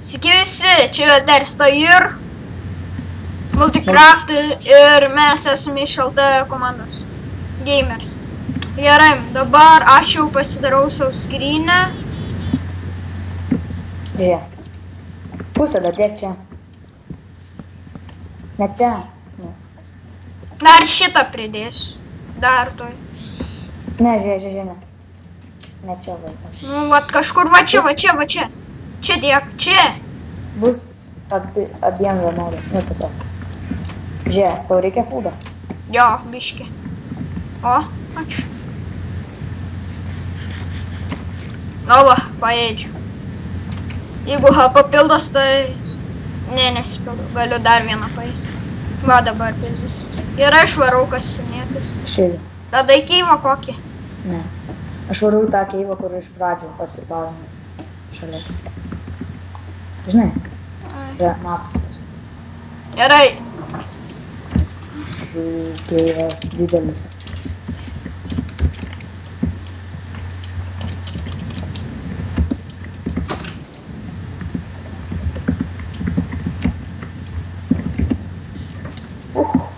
Sveiki visi, čia Dersta ir Multicraft ir mes esame iš LT komandos Gamers. Gerai, dabar aš jau pasidarau savo skrynę. Žiūrėk. Pusę dadėk čia. Net ten. Dar šitą pridėsiu. Dar toj. Ne, žiūrėk. Ne čia vaikas. Nu, vat kažkur va čia. Čia dėk, čia. Bus abiem vienodai. Nu, tiesiog. Žiūrėk, tau reikia fūdą. Jo, biški. O, ačiū. Na va, paėdžiu. Jeigu papildos, tai... Ne, nesipildu. Galiu dar vieną paėsti. Va, dabar pildys. Ir aš varau kasinėtis. Šėdė. Radai keivą kokį? Ne. Aš varau tą keivą, kur iš pradžių pats ir gaunu šalia. Žinai? Čia naftas. Gerai. Keivas didelis.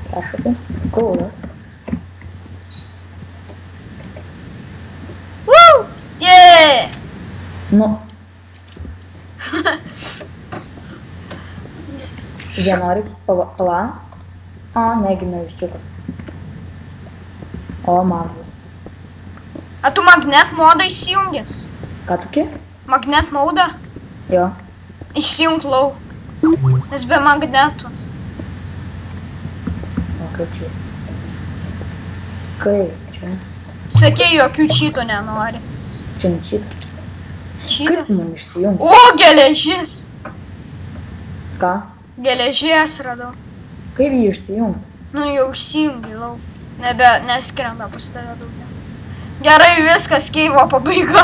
Prašau, kaulas. Yeah! Nu. Jie nori pala. A, negimė viščiukas. O, magų. A tu magnet modą įsijungęs? Ką tokie? Magnet modą? Jo. Įsijung lau. Nes be magnetų. O, kaip čia? Kaip čia? Sakė, jokių čytų nenori. Čia ne čytas. Čytas? Kaip mums išsijungi? O, geležis! Ką? Geležies radau. Kaip jį išsijungi? Nu, jau išsijungi lau. Neskrenda pas tave daugiau. Gerai, viskas, keivo pabaiga.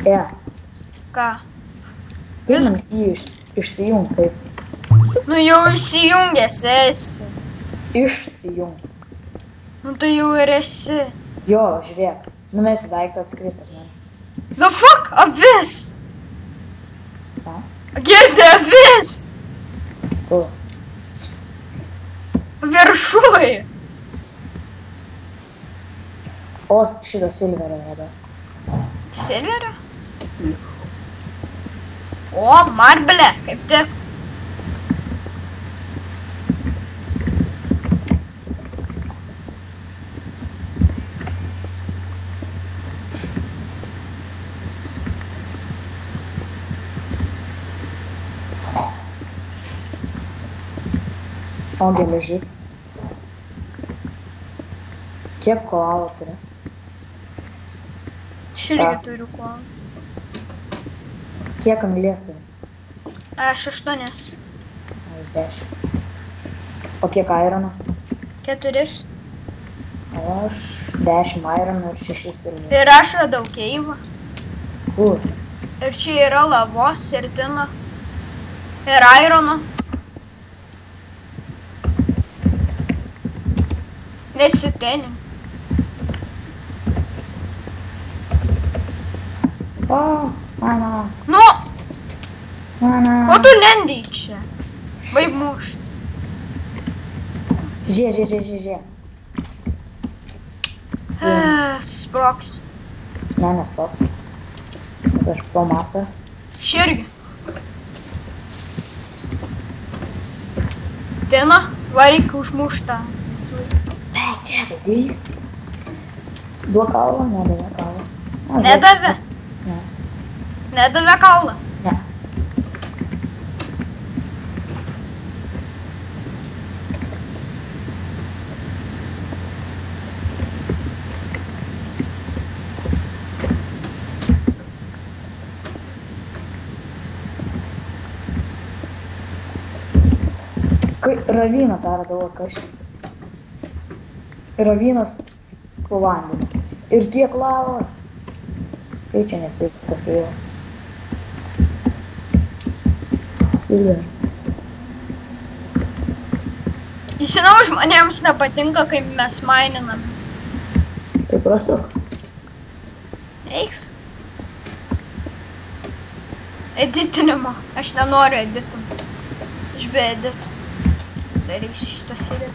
E. Ką? Kaip man jį išsijungi? Kaip? Nu, jau išsijungęs esi. Išsijungi. Nu, tai jau ir esi. Jo, žiūrėk. Numesi daiktą atskris pas mane. The fuck? Avis! Ką? Girdi avis! Kur? Viršuj! O, šitą silverą radau. Silverio? O, marblė, kaip tik. O, geležis. Kiek koalų turi? Aš irgi turiu kuo. Kiek anglies turi? Aš 8. Aš 10. O kiek irono? 4. O aš 10 irono ir 6 silverų. Ir aš radau keivą. Kur? Ir čia yra lavos ir tino. Ir irono. Nesitenim. O, mano. Nu, Mano. o tu lendi čia. Vaip mušt. Žiūrėk. Susproks. Ne, nesproks. Nes aš po mastą. Aš irgi. Tina, varyk užmuštą. Taip, čia, vedėjai. Duok kaulą, nedavė kaulą. Nedavė? Ne. Nedavė kaulą? Ne. Kai ravyną tą radau, kas čia. Ravynas po vandeniu. Ir kiek lavos. Kai čia nesveikas keivas. Silver. Žinau, žmonėms nepatinka, kaip mes maininamės. Tai prasuk. Eiks. Editinimo. Aš nenoriu editinimo. Aš be edit. Darysiu šitas edit.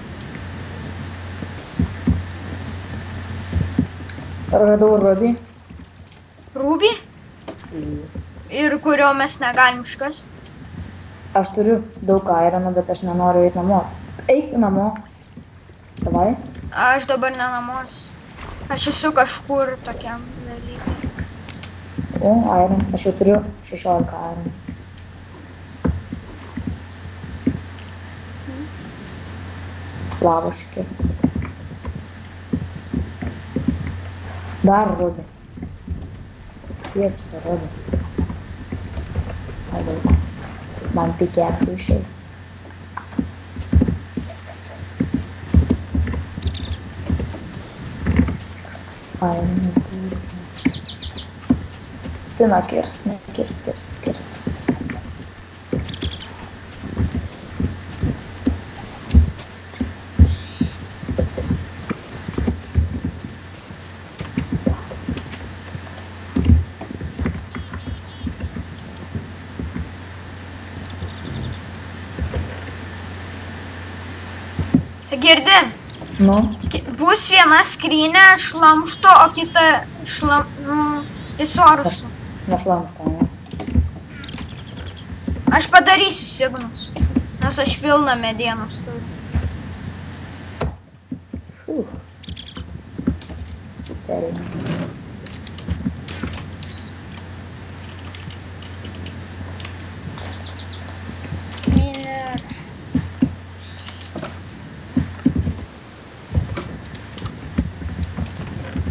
Radau rubį. Rūbį? Ir kurio mes negalim iškasti. Aš turiu daug irono, bet aš nenoriu eiti namo. Eik namo. Davai. Aš dabar nenamos. Aš esu kažkur tokiam dalykai. O, iron. Aš jau turiu 16 iron. Lava šiek tiek. Dar rubį. Kiek čia rubį? Daug. Man pikeksų išeis. Ai, neturi. Tai na, kirst. Girdi? Nu, Bus viena skrynė šlamšto, o kita resursų. nešlamštą, ne? Aš padarysiu signus, nes aš pilną medienos turiu. Super.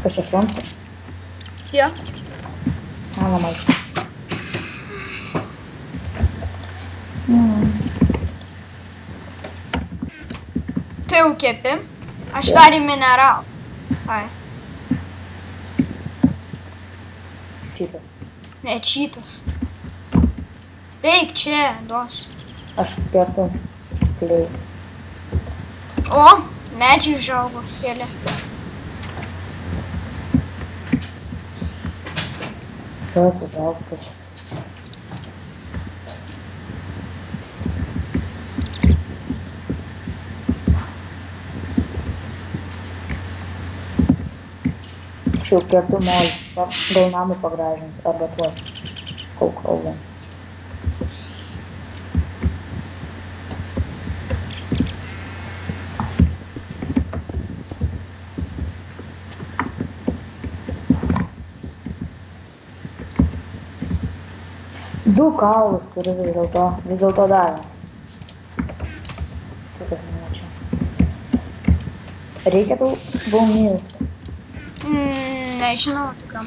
Kas čia šlamštas? Jo. Mano maiškas. Tu jau kepi? Aš dar į mineralą. Ai, Šitas. ne čytas. Eik čia, duosiu. Aš kertu klei. O, medžiai užaugo keli. Kas užaugo pačias. Aš jau kertu molį. Gal namų pagražins arba tuos kaukaulą. Du kaulus turiu vis dėlto davė. Tik aš nemačiau. Reikia tau baumyl. Nežinau, tikram.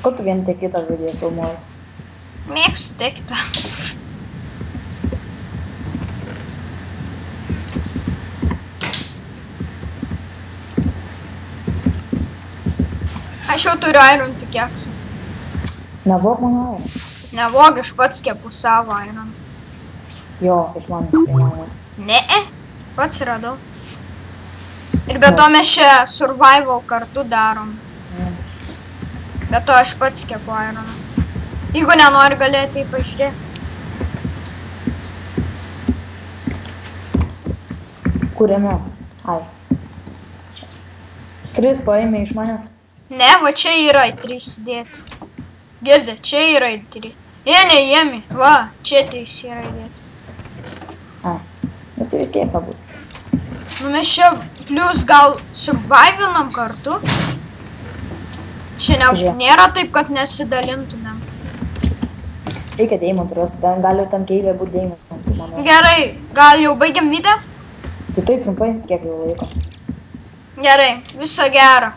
Ko tu vien tik kitą video filmuoji? Mėgstu tektą. Aš jau turiu iron pikeksą. Nevok mano iron. Nevog, aš pats kepu savo iron. Jo, iš manęs įmanoma. Ne, pats radau. Ir be to mes čia survival kartu darom. Be to aš pats kepu ironą. Jeigu nenori, galėti pažiūrėti. Kuriame? Ai. Čia. 3 paėmė iš manęs. Ne, va čia yra 3 dėti. Girdi, čia yra 3. Jie neėmė. Va, čia 3 yra dėti. Ai. Bet tu vis tiek pabūt. Nu mes čia plus gal survivalinam kartu. Čia nėra taip, kad nesidalintumėm. Reikia deimantų rasti, gali tam keivė būti deimantų, manau. Gerai, gal jau baigiam video? Tai taip trumpai, kiek jau laiko. Gerai, viso gero.